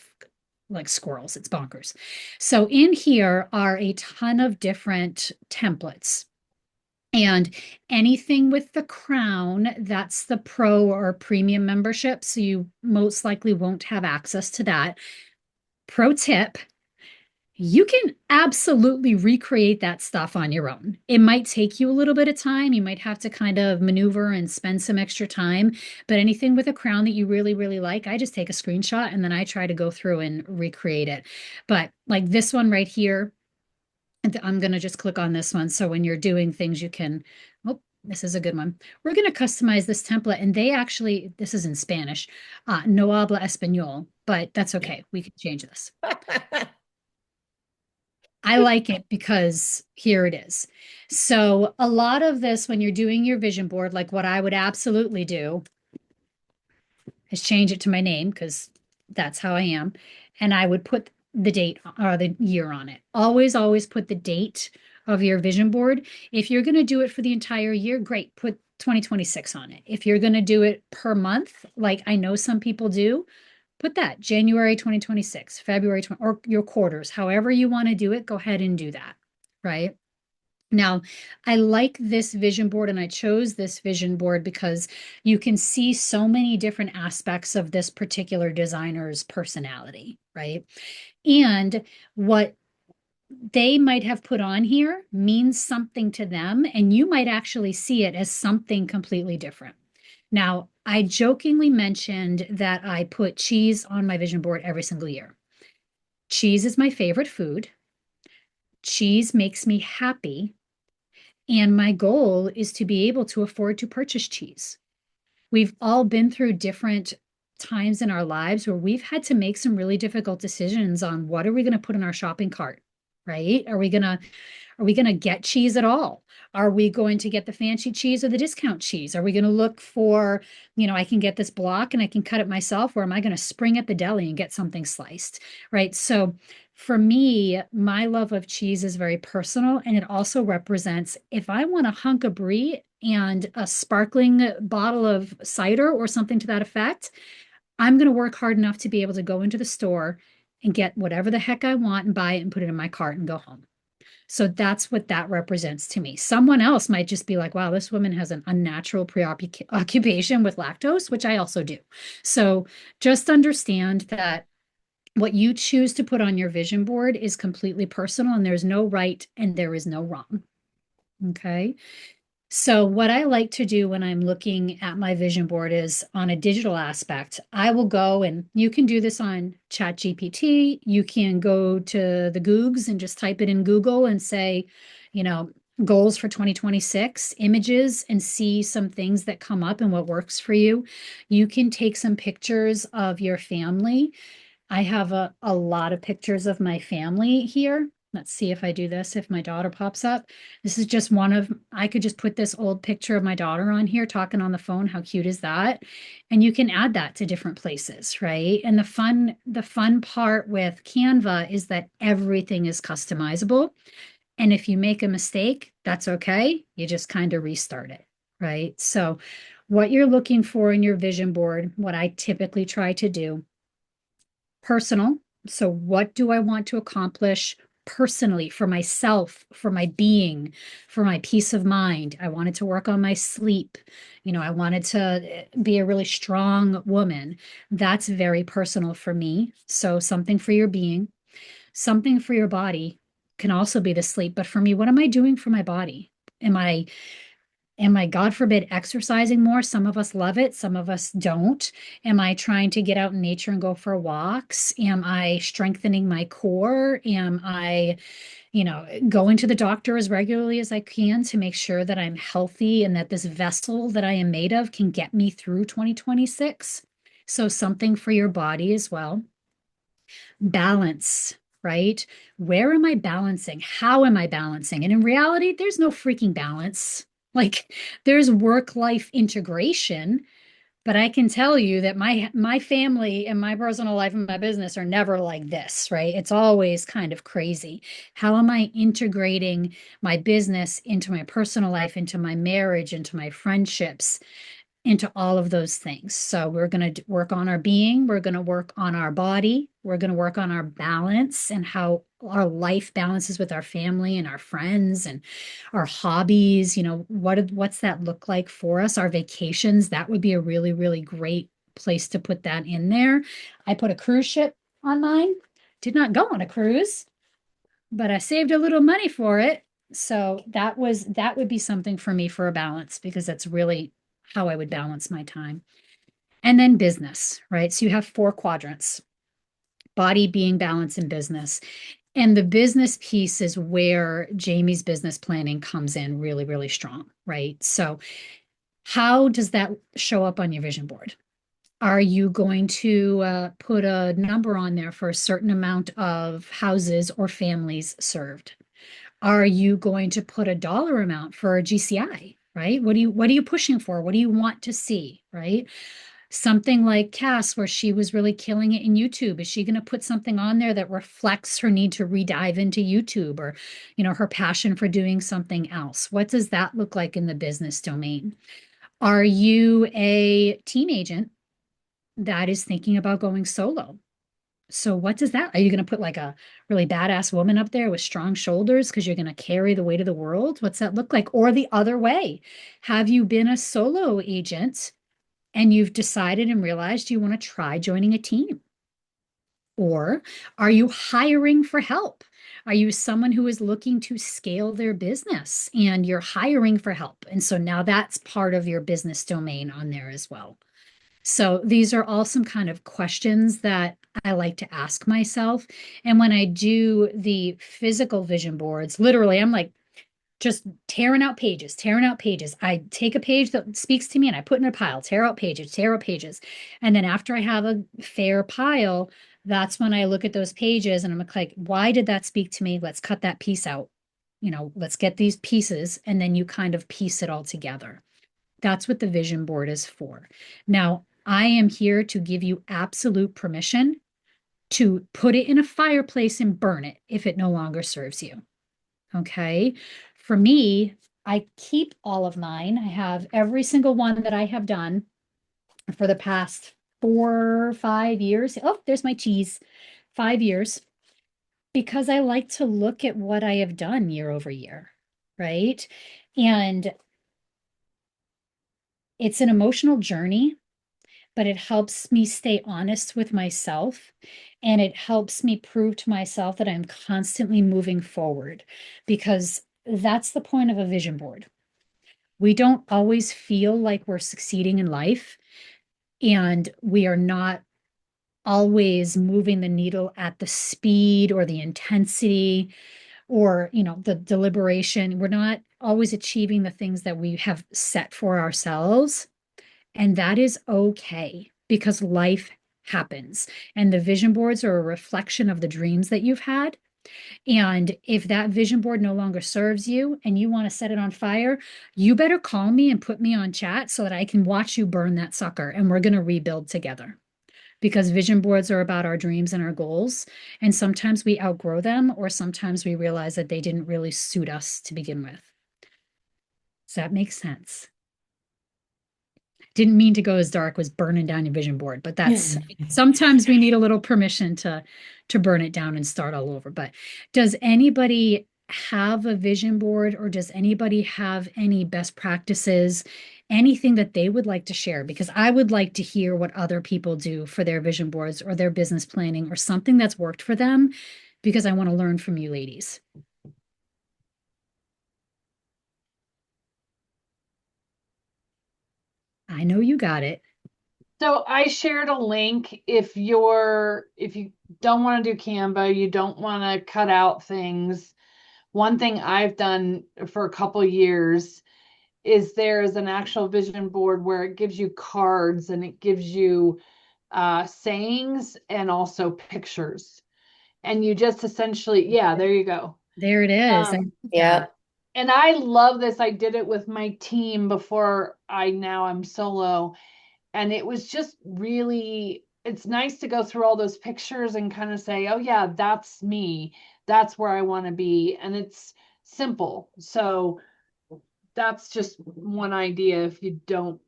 Speaker 4: like squirrels. It's bonkers. So in here are a ton of different templates. And anything with the crown, that's the pro or premium membership. So you most likely won't have access to that. Pro tip, you can absolutely recreate that stuff on your own. It might take you a little bit of time. You might have to kind of maneuver and spend some extra time. But anything with a crown that you really, really like, I just take a screenshot and then I try to go through and recreate it. But like this one right here, I'm going to just click on this one. So when you're doing things, you can, oh, this is a good one. We're going to customize this template. And they actually, this is in Spanish, no habla español, but that's okay. We can change this. I like it because here it is. So a lot of this, when you're doing your vision board, like what I would absolutely do is change it to my name because that's how I am. And I would put the date or the year on it. Always, always put the date of your vision board. If you're going to do it for the entire year, great, put 2026 on it. If you're going to do it per month, like I know some people do, put that January 2026, February 20, or your quarters, however you want to do it, go ahead and do that, right? Now, I like this vision board and I chose this vision board because you can see so many different aspects of this particular designer's personality, right? And what they might have put on here means something to them, and you might actually see it as something completely different. Now, I jokingly mentioned that I put cheese on my vision board every single year. Cheese is my favorite food. Cheese makes me happy. And my goal is to be able to afford to purchase cheese. We've all been through different times in our lives where we've had to make some really difficult decisions on what are we going to put in our shopping cart, right? Are we going to get cheese at all? Are we going to get the fancy cheese or the discount cheese? Are we going to look for, I can get this block and I can cut it myself, or am I going to spring at the deli and get something sliced, right? So for me, my love of cheese is very personal, and it also represents if I want a hunk of brie and a sparkling bottle of cider or something to that effect, I'm going to work hard enough to be able to go into the store and get whatever the heck I want and buy it and put it in my cart and go home. So that's what that represents to me. Someone else might just be like, wow, this woman has an unnatural preoccupation with lactose, which I also do. So just understand that what you choose to put on your vision board is completely personal, and there's no right and there is no wrong. Okay. So what I like to do when I'm looking at my vision board is on a digital aspect. I will go, and you can do this on ChatGPT. You can go to the Googs and just type it in Google and say, you know, goals for 2026, images, and see some things that come up and what works for you. You can take some pictures of your family. I have a lot of pictures of my family here. Let's see if I do this, if my daughter pops up. This is just one of, I could just put this old picture of my daughter on here talking on the phone. How cute is that? And you can add that to different places, right? And the fun part with Canva is that everything is customizable. And if you make a mistake, that's okay. You just kind of restart it, right? So what you're looking for in your vision board, what I typically try to do, personal. So, what do I want to accomplish personally for myself, for my being, for my peace of mind? I wanted to work on my sleep. I wanted to be a really strong woman. That's very personal for me. So, something for your being, something for your body can also be the sleep. But for me, what am I doing for my body? Am I, God forbid, exercising more? Some of us love it, some of us don't. Am I trying to get out in nature and go for walks? Am I strengthening my core? Am I, going to the doctor as regularly as I can to make sure that I'm healthy and that this vessel that I am made of can get me through 2026? So, something for your body as well. Balance, right? Where am I balancing? How am I balancing? And in reality, there's no freaking balance. Like there's work-life integration, but I can tell you that my family and my personal life and my business are never like this, right? It's always kind of crazy. How am I integrating my business into my personal life, into my marriage, into my friendships? Into all of those things. So we're going to work on our being, we're going to work on our body, we're going to work on our balance and how our life balances with our family and our friends and our hobbies. What's that look like for us? Our vacations, that would be a really, really great place to put that in there. I put a cruise ship on mine. Did not go on a cruise, but I saved a little money for it. So that would be something for me for a balance because that's really how I would balance my time. And then business, right? So you have 4 quadrants: body, being, balance, and business. And the business piece is where Jamie's business planning comes in really, really strong, right? So how does that show up on your vision board? Are you going to put a number on there for a certain amount of houses or families served? Are you going to put a dollar amount for a GCI, right? What are you pushing for? What do you want to see, right? Something like Cass, where she was really killing it in YouTube. Is she going to put something on there that reflects her need to redive into YouTube or, her passion for doing something else? What does that look like in the business domain? Are you a team agent that is thinking about going solo? So what does that, are you going to put like a really badass woman up there with strong shoulders because you're going to carry the weight of the world? What's that look like? Or the other way, have you been a solo agent and you've decided and realized you want to try joining a team? Or are you hiring for help? Are you someone who is looking to scale their business and you're hiring for help? And so now that's part of your business domain on there as well. So these are all some kind of questions that I like to ask myself. And when I do the physical vision boards, literally, I'm like just tearing out pages, tearing out pages. I take a page that speaks to me and I put in a pile, tear out pages, tear out pages. And then after I have a fair pile, that's when I look at those pages and I'm like, why did that speak to me? Let's cut that piece out. Let's get these pieces. And then you kind of piece it all together. That's what the vision board is for. Now, I am here to give you absolute permission to put it in a fireplace and burn it if it no longer serves you. Okay. For me, I keep all of mine. I have every single one that I have done for the past 4 or 5 years. Oh, there's my cheese. 5 years. Because I like to look at what I have done year over year. Right. And it's an emotional journey, but it helps me stay honest with myself. And it helps me prove to myself that I'm constantly moving forward because that's the point of a vision board. we don't always feel like we're succeeding in life, and we are not always moving the needle at the speed or the intensity or, the deliberation. We're not always achieving the things that we have set for ourselves. And that is okay because life happens. And the vision boards are a reflection of the dreams that you've had. And if that vision board no longer serves you and you want to set it on fire, you better call me and put me on chat so that I can watch you burn that sucker and we're going to rebuild together. Because vision boards are about our dreams and our goals. And sometimes we outgrow them, or sometimes we realize that they didn't really suit us to begin with. Does that make sense? Didn't mean to go as dark was burning down your vision board, but that's sometimes we need a little permission to burn it down and start all over. But does anybody have a vision board, or does anybody have any best practices, anything that they would like to share? Because I would like to hear what other people do for their vision boards or their business planning or something that's worked for them, because I want to learn from you ladies. I know you got it.
Speaker 5: So I shared a link. If you don't want to do Canva, you don't want to cut out things. One thing I've done for a couple years is there's an actual vision board where it gives you cards and it gives you sayings and also pictures. And you just essentially, yeah, there you go.
Speaker 4: There it is.
Speaker 2: Yeah.
Speaker 5: And I love this. I did it with my team before I'm solo. And it was just really, it's nice to go through all those pictures and kind of say, oh yeah, that's me. That's where I want to be. And it's simple. So that's just one idea if you don't,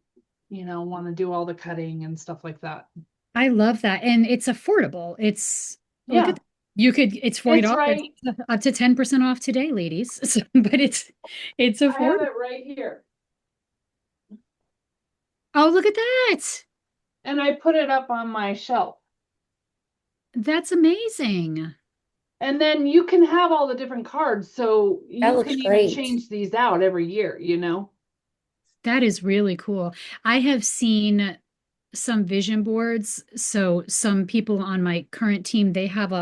Speaker 5: want to do all the cutting and stuff like that.
Speaker 4: I love that. And it's affordable. Look
Speaker 5: Yeah.
Speaker 4: at that. It's $40
Speaker 5: right.
Speaker 4: up to 10% off today, ladies. So, but it's
Speaker 5: I have
Speaker 4: affordable.
Speaker 5: it right here.
Speaker 4: Oh, look at that.
Speaker 5: And I put it up on my shelf.
Speaker 4: That's amazing.
Speaker 5: And then you can have all the different cards. So
Speaker 2: That
Speaker 5: you
Speaker 2: looks
Speaker 5: can even
Speaker 2: great.
Speaker 5: change these out every year,
Speaker 4: That is really cool. I have seen some vision boards. So some people on my current team, they have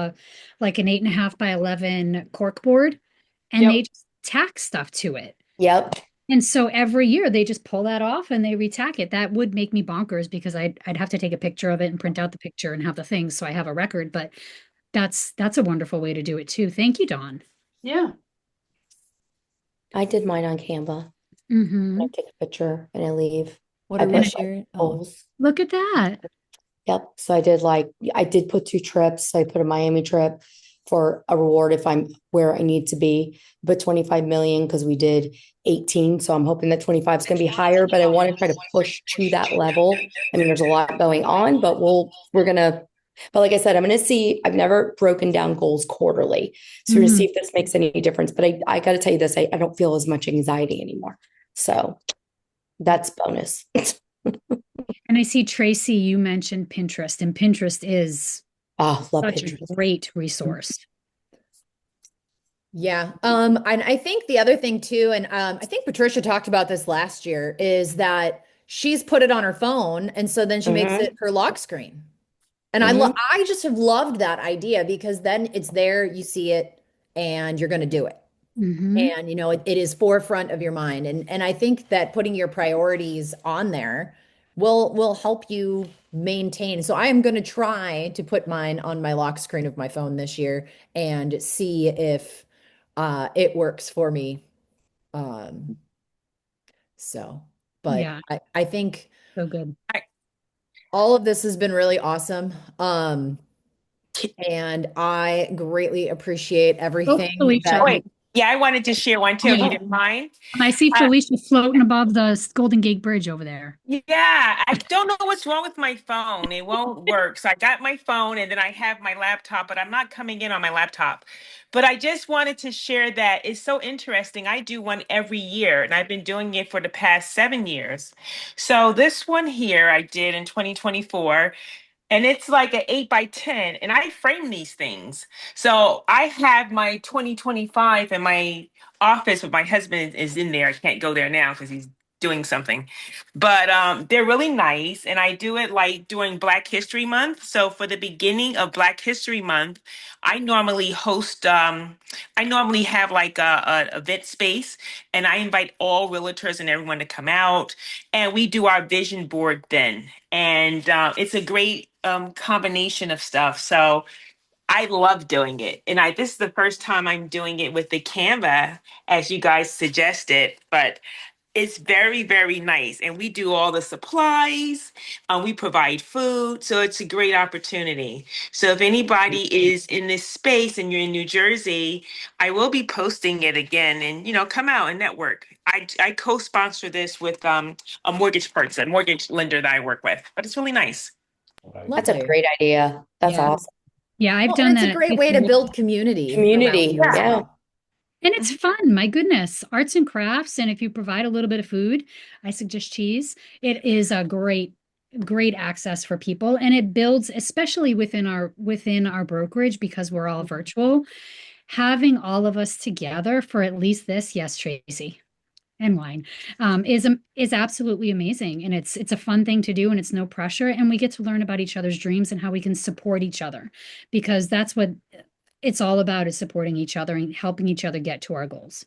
Speaker 4: like an 8.5 by 11 cork board, and they
Speaker 5: Yep.
Speaker 4: just tack stuff to it.
Speaker 2: Yep.
Speaker 4: And so every year they just pull that off and they retack it. That would make me bonkers because I'd have to take a picture of it and print out the picture and have the thing so I have a record. But that's a wonderful way to do it too. Thank you, Dawn.
Speaker 5: Yeah.
Speaker 2: I did mine on Canva.
Speaker 4: Mm-hmm.
Speaker 2: I take a picture and I leave.
Speaker 1: What
Speaker 2: I
Speaker 1: are we
Speaker 2: put
Speaker 1: sharing?
Speaker 2: goals.
Speaker 4: Look at that.
Speaker 2: Yep. So I did put 2 trips. So I put a Miami trip for a reward if I'm where I need to be, but 25 million because we did 18. So I'm hoping that 25 is going to be higher, but I want to try to push to that level. I mean, there's a lot going on, but but like I said, I'm going to see, I've never broken down goals quarterly. So to see if this makes any difference, but I got to tell you this, I don't feel as much anxiety anymore. So that's bonus.
Speaker 4: And I see, Tracy, you mentioned Pinterest, and Pinterest is
Speaker 2: love
Speaker 4: such
Speaker 2: Pinterest.
Speaker 4: a great resource.
Speaker 1: Yeah. And I think the other thing too, and I think Patricia talked about this last year, is that she's put it on her phone, and so then she makes it her lock screen. And I just have loved that idea because then it's there, you see it, and you're going to do it. And it is forefront of your mind. And I think that putting your priorities on there will help you maintain. So I am going to try to put mine on my lock screen of my phone this year and see if it works for me. Um, but
Speaker 4: Yeah,
Speaker 1: I think
Speaker 4: so good.
Speaker 1: all of this has been really awesome. And I greatly apprate
Speaker 4: Oh,
Speaker 1: everything
Speaker 4: Felicia.
Speaker 1: that
Speaker 6: Wait, yeah, I wanted to share one too, if you didn't mind.
Speaker 4: And I see Felicia floating above the Golden Gate Bridge over there.
Speaker 6: Yeah, I don't know what's wrong with my phone. It won't work. So I got my phone and then I have my laptop, but I'm not coming in on my laptop. But I just wanted to share that it's so interesting. I do one every year and I've been doing it for the past 7 years. So this one here I did in 2024. And it's like an 8 by 10, and I frame these things. So I have my 2025 in my office, but my husband is in there. I can't go there now because he's doing something. But they're really nice, and I do it like during Black History Month. So for the beginning of Black History Month, I normally host. I normally have like a event space, and I invite all realtors and everyone to come out, and we do our vision board then, and it's a great combination of stuff. So I love doing it. And this is the first time I'm doing it with the Canva as you guys suggested, but it's very, very nice. And we do all the supplies, we provide food. So it's a great opportunity. So if anybody is in this space and you're in New Jersey, I will be posting it again and, come out and network. I co-sponsor this with a mortgage lender that I work with, but it's really nice.
Speaker 2: That's a
Speaker 1: Lovely.
Speaker 2: great idea. That's
Speaker 1: Yeah.
Speaker 2: awesome.
Speaker 4: Yeah, I've
Speaker 1: Well, and
Speaker 4: done
Speaker 1: it's a
Speaker 4: that.
Speaker 1: great way to build community around
Speaker 2: Community.
Speaker 1: you as
Speaker 2: Yeah.
Speaker 1: well.
Speaker 4: And it's fun, my goodness. Arts and crafts. And if you provide a little bit of food, I suggest cheese. It is a great access for people. And it builds, especially within our brokerage, because we're all virtual, having all of us together for at least this, yes, Tracy, and wine, is absolutely amazing. And it's a fun thing to do, and it's no pressure. And we get to learn about each other's dreams and how we can support each other, because that's what it's all about, is supporting each other and helping each other get to our goals.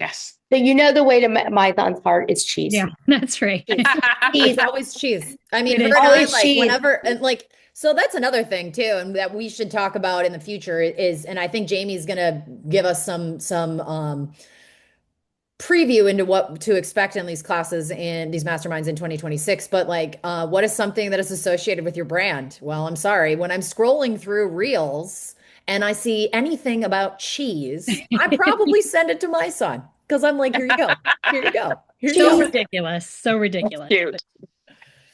Speaker 6: Yes.
Speaker 2: So the way to my son's heart is cheese.
Speaker 4: Yeah, that's right.
Speaker 1: It's always cheese. I mean,
Speaker 4: It
Speaker 1: her
Speaker 4: is.
Speaker 1: and I,
Speaker 2: Always
Speaker 1: like,
Speaker 2: cheese.
Speaker 1: whenever, and like, so that's another thing too, and that we should talk about in the future is, and I think Jamie's gonna give us some preview into what to expect in these classes in these masterminds in 2026. But like, what is something that is associated with your brand? Well, I'm sorry, when I'm scrolling through Reels and I see anything about cheese, I probably send it to my son because I'm like, here you go, here you go, here you
Speaker 4: So
Speaker 1: go.
Speaker 4: ridiculous. So ridiculous.
Speaker 6: Cute.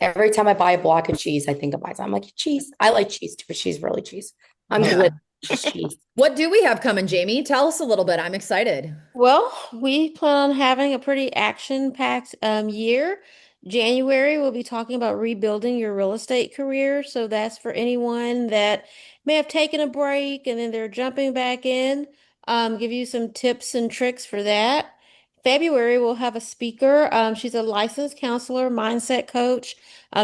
Speaker 2: Every time I buy a block of cheese, I think of my son. I'm like, cheese. I like cheese too, but she's really cheese. I'm
Speaker 1: Yeah.
Speaker 2: glad she's cheese.
Speaker 1: What do we have coming, Jamie? Tell us a little bit. I'm excited.
Speaker 3: Well, we plan on having a pretty action-packed year. January, we'll be talking about rebuilding your real estate career. So that's for anyone that may have taken a break and then they're jumping back in. Give you some tips and tricks for that. February, we'll have a speaker. She's a licensed counselor, mindset coach.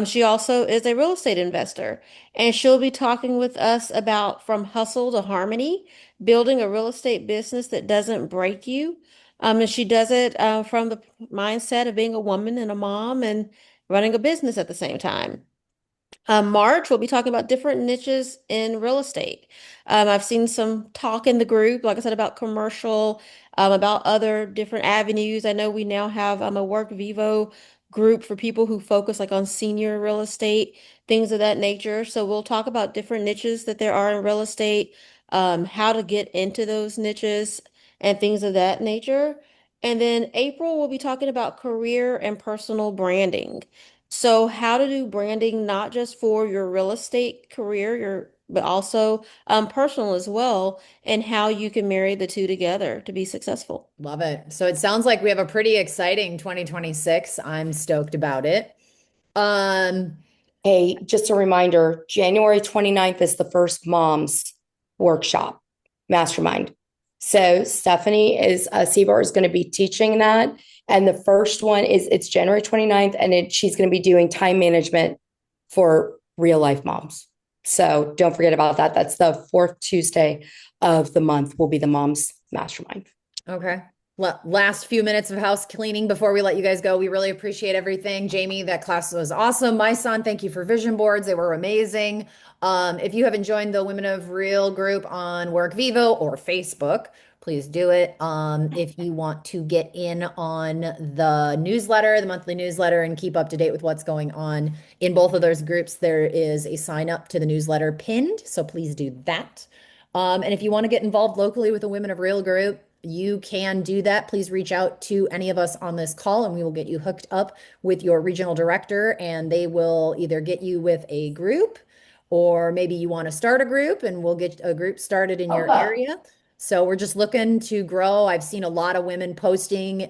Speaker 3: She also is a real estate investor, and she'll be talking with us about from hustle to harmony, building a real estate business that doesn't break you. And she does it from the mindset of being a woman and a mom and running a business at the same time. March, we'll be talking about different niches in real estate. I've seen some talk in the group, like I said, about commercial, about other different avenues. I know we now have a Work Vivo group for people who focus like on senior real estate, things of that nature. So we'll talk about different niches that there are in real estate, how to get into those niches and things of that nature. And then April, we'll be talking about career and personal branding. So how to do branding not just for your real estate career, but also personal as well, and how you can marry the two together to be successful.
Speaker 1: Love it. So it sounds like we have a pretty exciting 2026. I'm stoked about it. Um,
Speaker 2: Hey, just a reminder, January 29th is the first mom's workshop, mastermind. So Stephanie Seabar is going to be teaching that. And the first one it's January 29th, and she's going to be doing time management for real life moms. So don't forget about that. That's the fourth Tuesday of the month will be the mom's mastermind.
Speaker 1: okay. Last few minutes of house cleaning before we let you guys go. We really appreciate everything. Jamie, that class was awesome. My son, thank you for vision boards. They were amazing. If you haven't joined the Women of Real group on Work Vivo or Facebook, please do it. If you want to get in on the newsletter, the monthly newsletter, and keep up to date with what's going on in both of those groups, there is a sign up to the newsletter pinned. So please do that. And if you want to get involved locally with the Women of Real group, you can do that. Please reach out to any of us on this call and we will get you hooked up with your regional director, and they will either get you with a group, or maybe you want to start a group and we'll get a group started in your area. So we're just looking to grow. I've seen a lot of women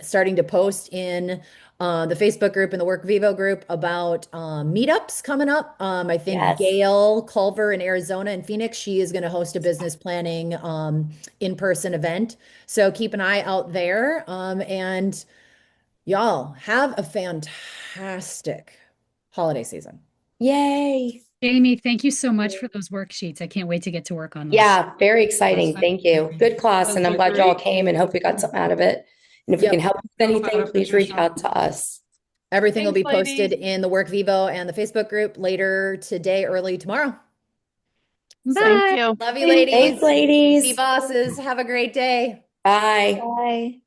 Speaker 1: starting to post in the Facebook group and the Work Vivo group about meetups coming up. I think
Speaker 2: Yes.
Speaker 1: Gail Culver in Arizona and Phoenix, she is going to host a business planning in-person event. So keep an eye out there. And Y'all have a fantastic holiday season.
Speaker 2: Yay.
Speaker 4: Jamie, thank you so much for those worksheets. I can't wait to get to work on those.
Speaker 2: Yeah, very exciting. Thank you. Good class. And I'm glad y'all came and hope we got something out of it. And if we
Speaker 1: Yep.
Speaker 2: can help with anything, please reach out to us.
Speaker 1: Everything will be
Speaker 5: Thanks,
Speaker 1: posted
Speaker 5: ladies.
Speaker 1: in the Work Vivo and the Facebook group later today, early tomorrow.
Speaker 6: Thank
Speaker 4: Bye.
Speaker 6: you.
Speaker 1: Love you,
Speaker 2: Thanks,
Speaker 1: ladies. Be
Speaker 2: ladies.
Speaker 1: bosses. Have a great day.
Speaker 2: Bye.
Speaker 3: Bye.